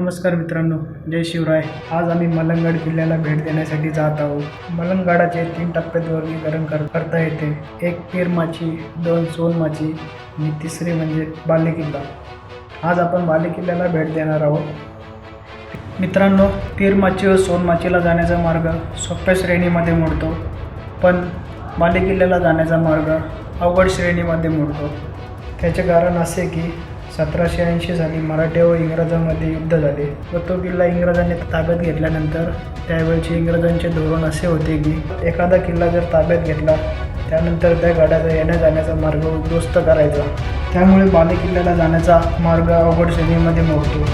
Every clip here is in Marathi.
नमस्कार मित्रांनो, जय शिवराय। आज आम्ही मलंगगड किल्ल्याला भेट देण्यासाठी जात आहोत। मलंगगडाचे 3 टप्प्यात वर्गीकरण करता येते। 1 पीरमाची, 2 सोनमाची आणि 3री म्हणजे बालेकिल्ला। आज आपण बालेकिल्ल्याला भेट देणार आहोत। मित्रांनो, पीरमाची व सोनमाचीला जाण्याचा मार्ग सोप्या श्रेणीमध्ये मोडतो, पण बालेकिल्ल्याला जाण्याचा मार्ग अवघड श्रेणीमध्ये मोडतो। त्याचे कारण असे की 1780 साली मराठे व इंग्रजांमध्ये युद्ध झाले व तो किल्ला इंग्रजांनी ताब्यात घेतल्यानंतर त्यावेळचे इंग्रजांचे धोरण असे होते की एखादा किल्ला जर ताब्यात घेतला त्यानंतर त्या गडाचा येण्या जाण्याचा मार्ग उद्ध्वस्त करायचा। त्यामुळे बालेकिल्ल्याला जाण्याचा मार्ग अवघड श्रेणीमध्ये मोडतो।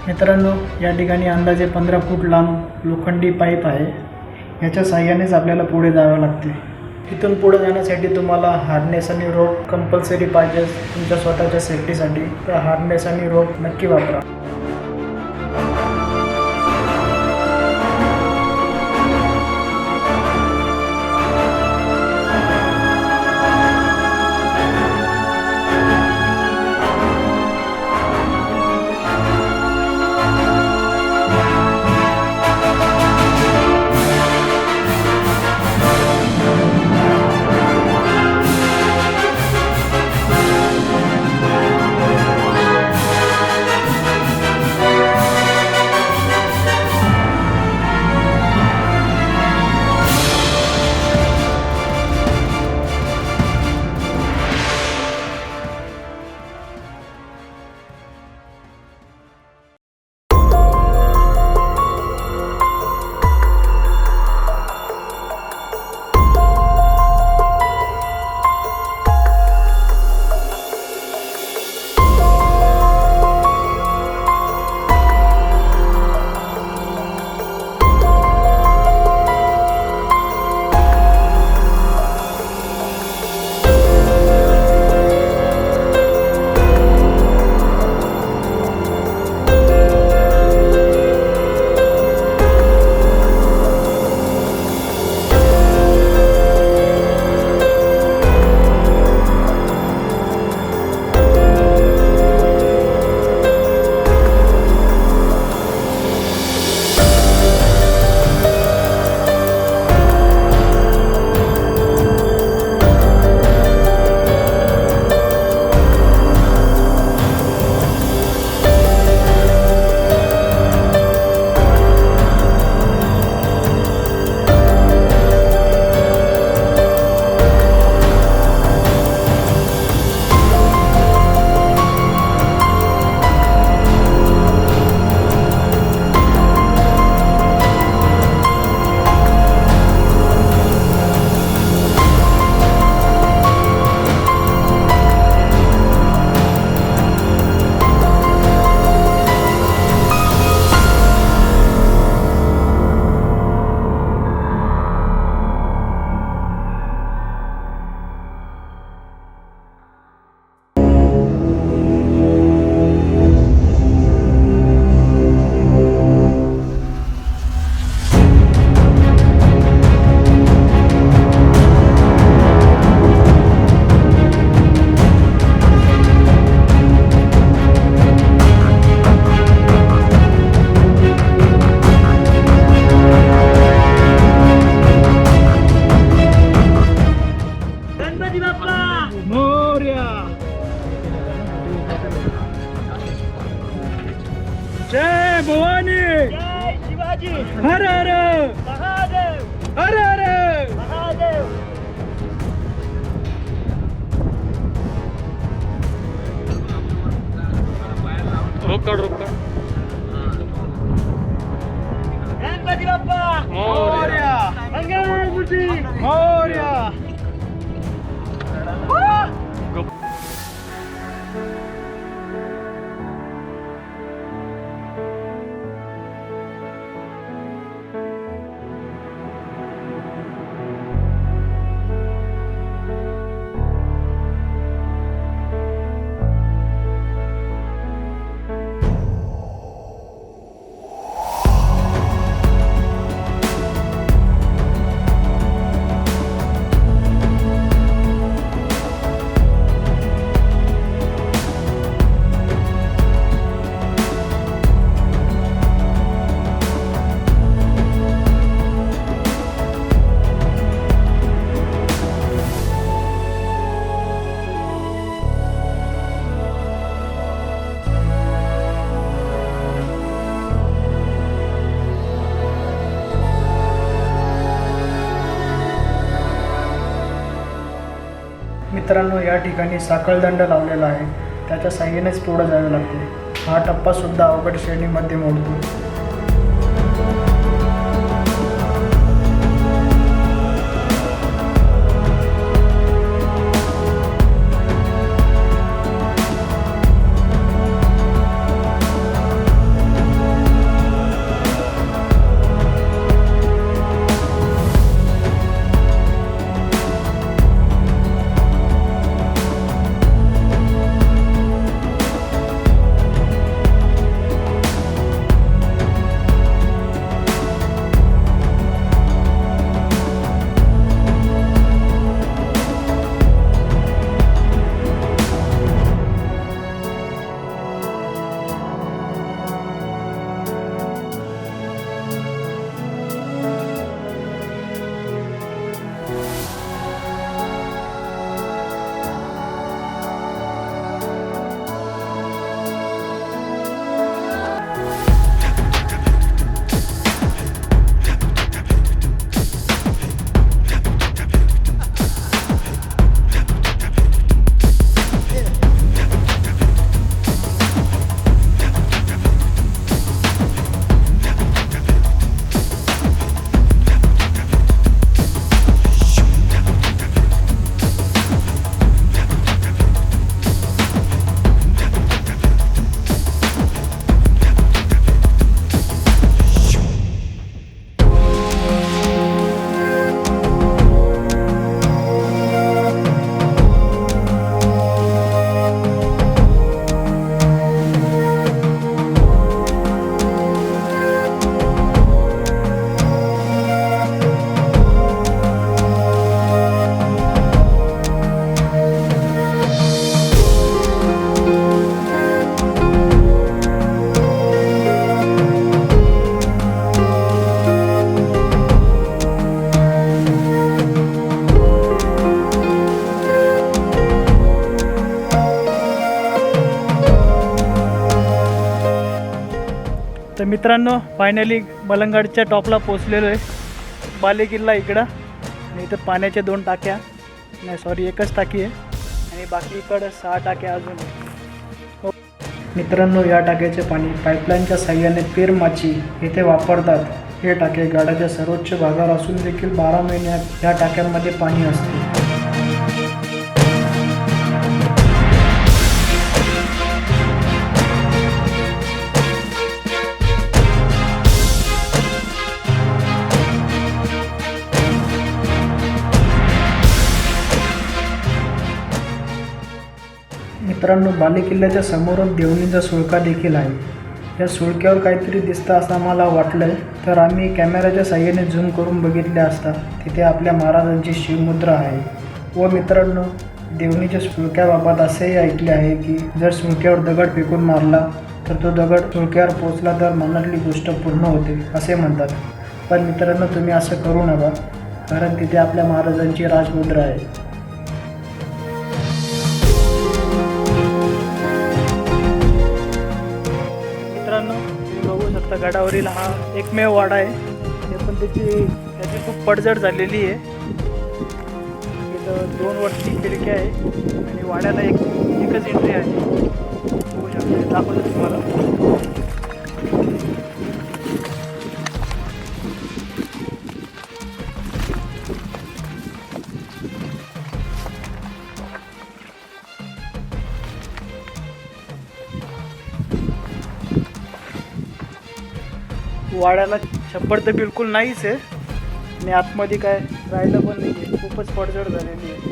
मित्रांनो, या ठिकाणी अंदाजे 15 फूट लांब लोखंडी पाईप आहे। याच्या साहाय्यानेच आपल्याला पुढे जावे लागते। इथून पुढे जाण्यासाठी तुम्हाला हार्नेस आणि रोप कंपल्सरी पाहिजे तुमच्या स्वतःच्या सेफ्टीसाठी, तर हार्नेस आणि रोप नक्की वापरा। जय भवानी, जय शिवाजी, हर हर महादेव, हर हर महादेव. रोकड गणपती बाप्पा मोरया, मंगळमूर्ती. मोरया. मित्रांनो, या ठिकाणी साखळदंड लावलेला आहे. त्याच्या साह्यानेच पुढे जावे लागते. हा टप्पा सुद्धा अवघड श्रेणीमध्ये मोडतो. तर मित्रांनो, फायनली मलंगगडच्या टॉपला पोचलेलो आहे. बाले किल्ला इकडं आणि इथं पाण्याच्या 2 टाक्या, नाही सॉरी एकच टाकी आहे आणि बाकी इकडं 6 टाक्या अजून आहे. मित्रांनो, या टाक्याचे पाणी पाईपलाईनच्या साह्याने पीरमाची इथे वापरतात. हे टाके गाडाच्या सर्वोच्च भागावर असून देखील 12 महिन्यात या टाक्यांमध्ये पाणी असते. मित्रांनो, बाले किल्ल्याच्या समोरच देवणीचा सुळका देखील आहे. या सुळक्यावर काहीतरी दिसतं असं आम्हाला वाटलं तर आम्ही कॅमेऱ्याच्या साह्याने झूम करून बघितले असता तिथे आपल्या महाराजांची शिवमुद्रा आहे. व मित्रांनो, देवणीच्या सुळक्याबाबत असेही ऐकले आहे की जर सुळक्यावर दगड फेकून मारला तर तो दगड सुळक्यावर पोचला तर मनातली गोष्ट पूर्ण होते असे म्हणतात. पण मित्रांनो, तुम्ही असं करू नका, कारण तिथे आपल्या महाराजांची राजमुद्रा आहे. गडावरील हा एकमेव वाडा आहे. ते पण त्याची खूप पडझड झालेली आहे. इथं 2 वरती खिडक्या आहे आणि वाड्याला एकच एंट्री आहे. बघू शकता, दाखवतो तुम्हाला. वाड्याला छप्पर तर बिलकुल नाहीच आहे आणि आतमध्ये काय राहिलं पण नाही आहे. खूपच पडझड झालेली आहे.